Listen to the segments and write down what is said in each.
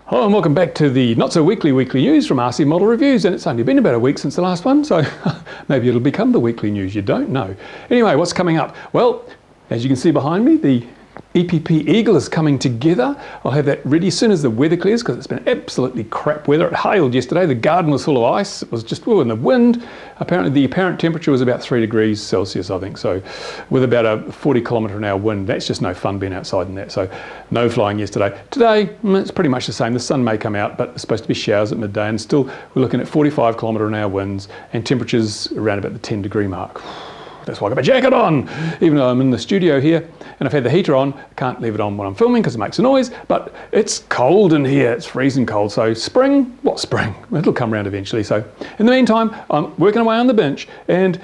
Hello and welcome back to the not so weekly news from RCModelReviews, and it's only been about a week since the last one, so maybe it'll become the weekly news, you don't know. Anyway, what's coming up? Well, as you can see behind me, the EPP Eagle is coming together. I'll have that ready as soon as the weather clears because it's been absolutely crap weather. It hailed yesterday, the garden was full of ice, it was just in the wind. Apparently the apparent temperature was about 3 degrees Celsius, I think, so with about a 40km/h wind. That's just no fun being outside in that, so no flying yesterday. Today, it's pretty much the same. The sun may come out, but it's supposed to be showers at midday, and still we're looking at 45km/h winds and temperatures around about the 10-degree mark. That's why I got my jacket on, even though I'm in the studio here and I've had the heater on. I can't leave it on when I'm filming because it makes a noise, but it's cold in here, it's freezing cold. So spring, what spring? It'll come around eventually. So in the meantime, I'm working away on the bench, and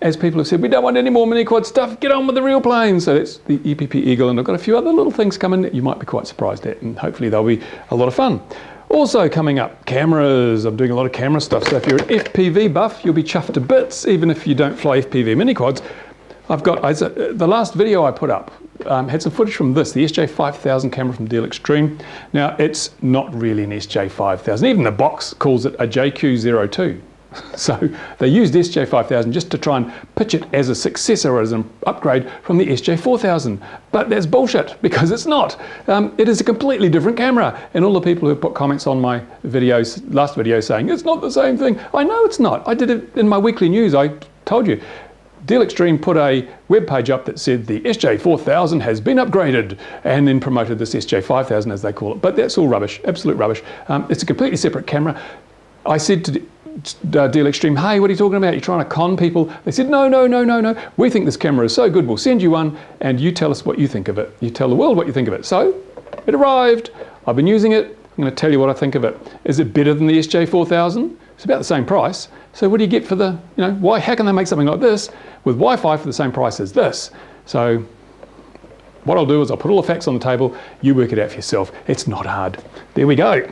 as people have said, we don't want any more mini quad stuff, get on with the real planes. So that's the EPP Eagle, and I've got a few other little things coming that you might be quite surprised at, and hopefully they'll be a lot of fun. Also coming up, cameras. I'm doing a lot of camera stuff, so if you're an FPV buff, you'll be chuffed to bits, even if you don't fly FPV mini quads. I've got, the last video I put up had some footage from this, the SJ5000 camera from Deal Extreme. Now, it's not really an SJ5000. Even the box calls it a JQ02. So they used SJ5000 just to try and pitch it as a successor, as an upgrade from the SJ4000. But that's bullshit, because it's not. It is a completely different camera. And all the people who put comments on my videos, last video, saying it's not the same thing. I know it's not. I did it in my weekly news. I told you. Deal Extreme put a web page up that said the SJ4000 has been upgraded, and then promoted this SJ5000 as they call it. But that's all rubbish, absolute rubbish. It's a completely separate camera. I said to Deal Extreme, hey, what are you talking about? You're trying to con people. They said, no. We think this camera is so good, we'll send you one, and you tell us what you think of it. You tell the world what you think of it. So it arrived. I've been using it. I'm going to tell you what I think of it. Is it better than the SJ4000? It's about the same price. So what do you get for the, how can they make something like this with Wi-Fi for the same price as this? So what I'll do is I'll put all the facts on the table. You work it out for yourself. It's not hard. There we go.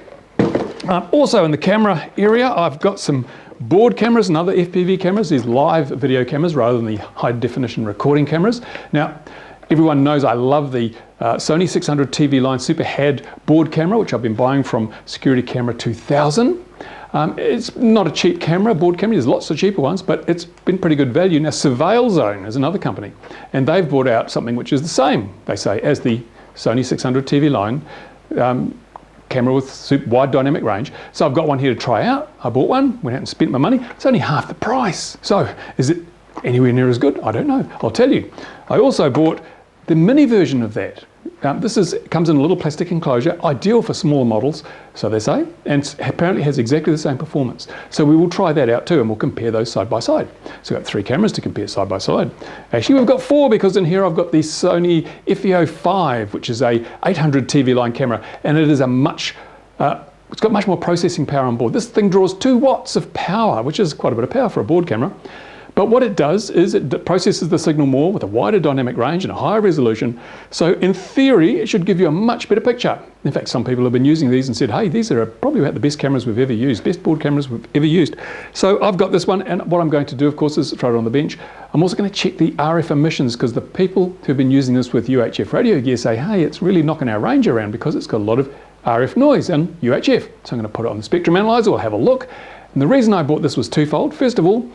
Also in the camera area, I've got some board cameras and other FPV cameras. These live video cameras rather than the high definition recording cameras. Now, everyone knows I love the Sony 600 TV line Super HAD board camera, which I've been buying from Security Camera 2000. It's not a cheap camera, board camera. There's lots of cheaper ones, but it's been pretty good value. Now, SurveilZone is another company, and they've brought out something which is the same, they say, as the Sony 600 TV line camera with super wide dynamic range. So I've got one here to try out. I bought one, went out and spent my money. It's only half the price. So is it anywhere near as good? I don't know. I'll tell you. I also bought the mini version of that. This comes in a little plastic enclosure, ideal for smaller models, so they say, and apparently has exactly the same performance. So we will try that out too, and we'll compare those side by side. So we've got 3 cameras to compare side by side. Actually, we've got 4, because in here I've got the Sony FE05, which is a 800 TV line camera, and it is it's got much more processing power on board. This thing draws 2 watts of power, which is quite a bit of power for a board camera. But what it does is it processes the signal more with a wider dynamic range and a higher resolution. So in theory, it should give you a much better picture. In fact, some people have been using these and said, hey, these are probably about the best cameras we've ever used, best board cameras we've ever used. So I've got this one, and what I'm going to do, of course, is throw it on the bench. I'm also going to check the RF emissions, because the people who've been using this with UHF radio gear say, hey, it's really knocking our range around because it's got a lot of RF noise and UHF. So I'm going to put it on the spectrum analyzer, we'll have a look. And the reason I bought this was twofold. First of all,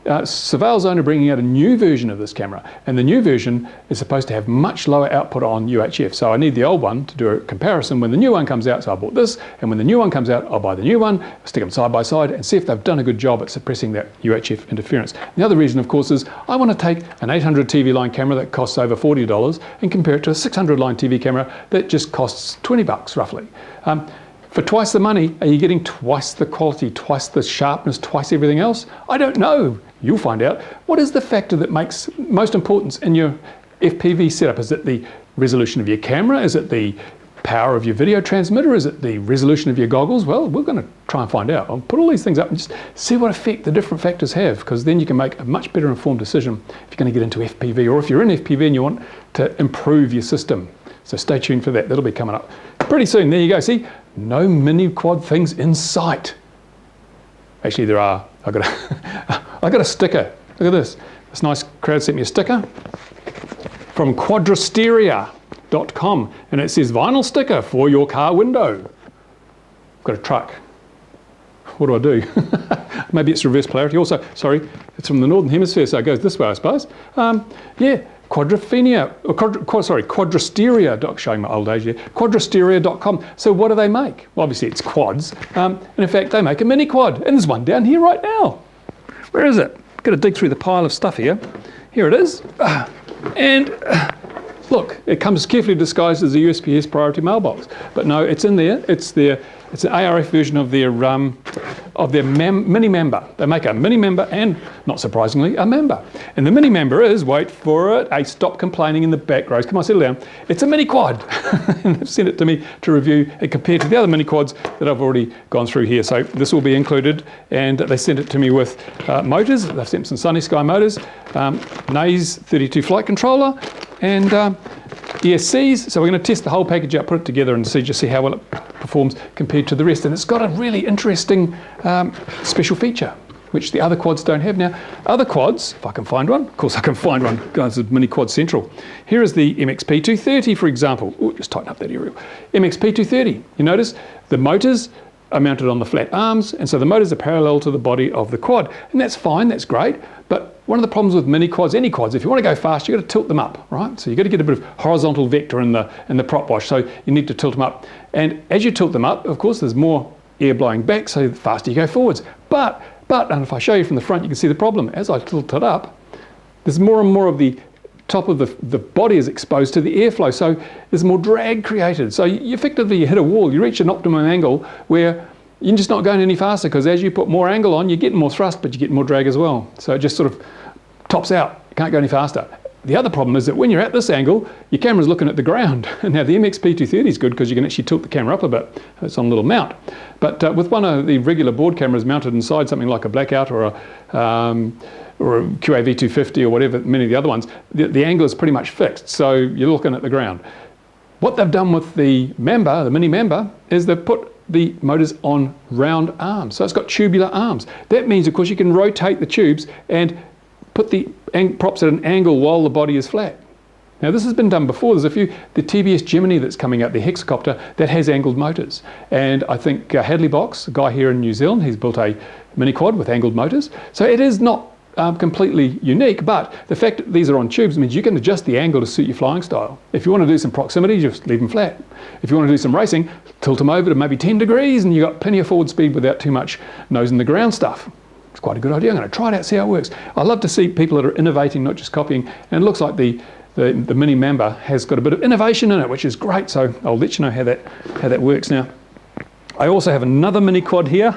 SurveilZone are bringing out a new version of this camera, and the new version is supposed to have much lower output on UHF. So I need the old one to do a comparison when the new one comes out. So I bought this, and when the new one comes out, I'll buy the new one, stick them side by side, and see if they've done a good job at suppressing that UHF interference. The other reason, of course, is I want to take an 800 TV line camera that costs over $40 and compare it to a 600 line TV camera that just costs 20 bucks roughly. For twice the money, are you getting twice the quality, twice the sharpness, twice everything else? I don't know. You'll find out. What is the factor that makes most importance in your FPV setup? Is it the resolution of your camera? Is it the power of your video transmitter? Is it the resolution of your goggles? Well, we're going to try and find out. I'll put all these things up and just see what effect the different factors have, because then you can make a much better informed decision if you're going to get into FPV, or if you're in FPV and you want to improve your system. So stay tuned for that. That'll be coming up pretty soon. There you go. See, no mini quad things in sight. Actually, there are. I got a sticker. Look at this. This nice crowd sent me a sticker from quadrasteria.com, and it says vinyl sticker for your car window. I've got a truck. What do I do? Maybe it's reverse polarity. Also, sorry, it's from the northern hemisphere, so it goes this way, I suppose. Yeah, quadristeria, showing my old age here, quadristeria.com. So what do they make? Well, obviously it's quads. And in fact, they make a mini quad. And there's one down here right now. Where is it? Got to dig through the pile of stuff here. Here it is. Look, it comes carefully disguised as a USPS priority mailbox. But no, it's in there. It's an ARF version of their mini member. They make a mini member and, not surprisingly, a member. And the mini member is, wait for it, a stop complaining in the back rows. Come on, settle down. It's a mini quad. And they've sent it to me to review and compare to the other mini quads that I've already gone through here. So this will be included, and they sent it to me with motors. They've sent some Sunny Sky motors, Naze 32 flight controller, and ESCs. So we're going to test the whole package out, put it together and just see how well it performs compared to the rest. And it's got a really interesting special feature, which the other quads don't have. Now, other quads, if I can find one, of course I can find one, guys, it's Mini Quad Central. Here is the MXP230, for example. Ooh, just tighten up that aerial. MXP230, you notice the motors are mounted on the flat arms, and so the motors are parallel to the body of the quad. And that's fine, that's great, but one of the problems with mini quads, any quads, if you want to go fast, you've got to tilt them up, right? So you've got to get a bit of horizontal vector in the prop wash, so you need to tilt them up. And as you tilt them up, of course, there's more air blowing back, so the faster you go forwards. But, and if I show you from the front, you can see the problem. As I tilt it up, there's more and more of the top of the body is exposed to the airflow, so there's more drag created. So you effectively hit a wall, you reach an optimum angle where you're just not going any faster, because as you put more angle on, you're getting more thrust, but you get more drag as well. So it just sort of tops out, you can't go any faster. The other problem is that when you're at this angle, your camera's looking at the ground. Now the MXP230 is good because you can actually tilt the camera up a bit. It's on a little mount. But with one of the regular board cameras mounted inside something like a Blackout or a QAV250 or whatever, many of the other ones, the angle is pretty much fixed, so you're looking at the ground. What they've done with the member, the mini member, is they've put the motors on round arms. So it's got tubular arms. That means, of course, you can rotate the tubes and put the props at an angle while the body is flat. Now this has been done before. There's the TBS Gemini that's coming out, the hexacopter, that has angled motors. And I think Hadley Box, a guy here in New Zealand, he's built a mini quad with angled motors. So it is not completely unique, but the fact that these are on tubes means you can adjust the angle to suit your flying style. If you want to do some proximity, just leave them flat. If you want to do some racing, tilt them over to maybe 10 degrees and you've got plenty of forward speed without too much nose in the ground stuff. It's quite a good idea. I'm going to try it out, see how it works. I love to see people that are innovating, not just copying, and it looks like the mini member has got a bit of innovation in it, which is great, so I'll let you know how that works. Now, I also have another mini quad here.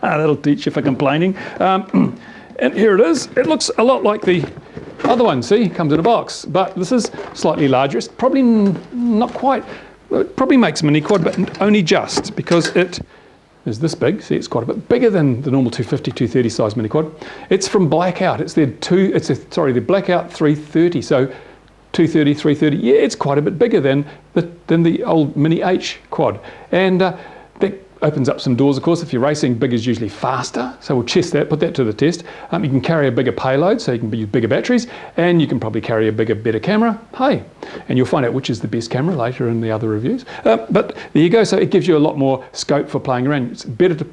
That'll teach you for complaining. And here it is. It looks a lot like the other one. See, it comes in a box, but this is slightly larger. It's probably not quite, it probably makes a mini quad, but only just, because it is this big. See, it's quite a bit bigger than the normal 250, 230 size mini quad. It's from Blackout. It's the Blackout 330. So 230, 330. Yeah, it's quite a bit bigger than the old Mini H quad. And that opens up some doors, of course. If you're racing, big is usually faster. So we'll test that, put that to the test. You can carry a bigger payload, so you can use bigger batteries, and you can probably carry a better camera. Hey, and you'll find out which is the best camera later in the other reviews. But there you go. So it gives you a lot more scope for playing around. It's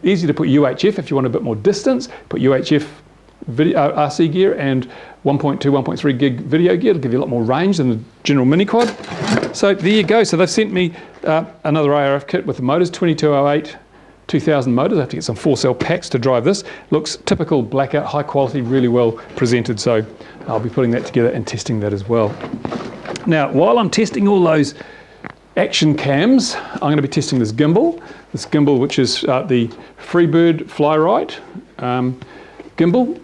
easy to put UHF if you want a bit more distance. Put UHF video, RC gear and 1.2, 1.3 gig video gear. It'll give you a lot more range than the general mini quad. So there you go. So they've sent me another ARF kit with the motors, 2208 2000 motors. I have to get some 4-cell packs to drive this. Looks typical Blackout, high quality, really well presented. So I'll be putting that together and testing that as well. Now, while I'm testing all those action cams, I'm going to be testing this gimbal. This gimbal, which is the Freebird Fly-Right gimbal,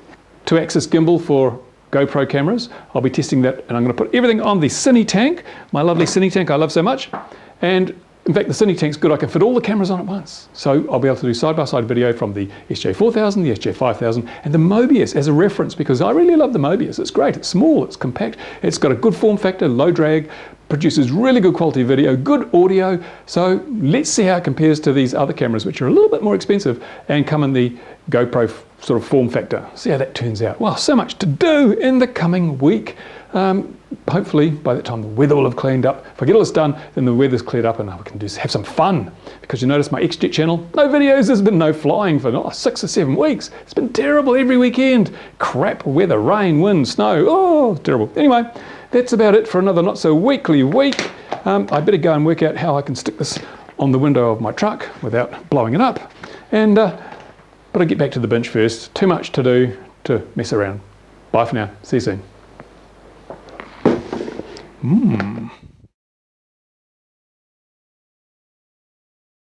2-axis gimbal for GoPro cameras. I'll be testing that, and I'm going to put everything on the Cine Tank, my lovely Cine Tank I love so much. And in fact, the Cine Tank's good. I can fit all the cameras on at once. So I'll be able to do side-by-side video from the SJ4000, the SJ5000, and the Mobius as a reference, because I really love the Mobius. It's great. It's small. It's compact. It's got a good form factor, low drag, produces really good quality video, good audio. So let's see how it compares to these other cameras, which are a little bit more expensive and come in the GoPro sort of form factor. See how that turns out. Well, so much to do in the coming week. Hopefully by that time the weather will have cleaned up. If I get all this done, then the weather's cleared up and we can just have some fun. Because you notice my XJet channel, no videos, there's been no flying for 6 or 7 weeks. It's been terrible every weekend. Crap weather, rain, wind, snow, oh, terrible. Anyway, that's about it for another not so weekly week. I better go and work out how I can stick this on the window of my truck without blowing it up. And but I'll get back to the bench first. Too much to do to mess around. Bye for now. See you soon.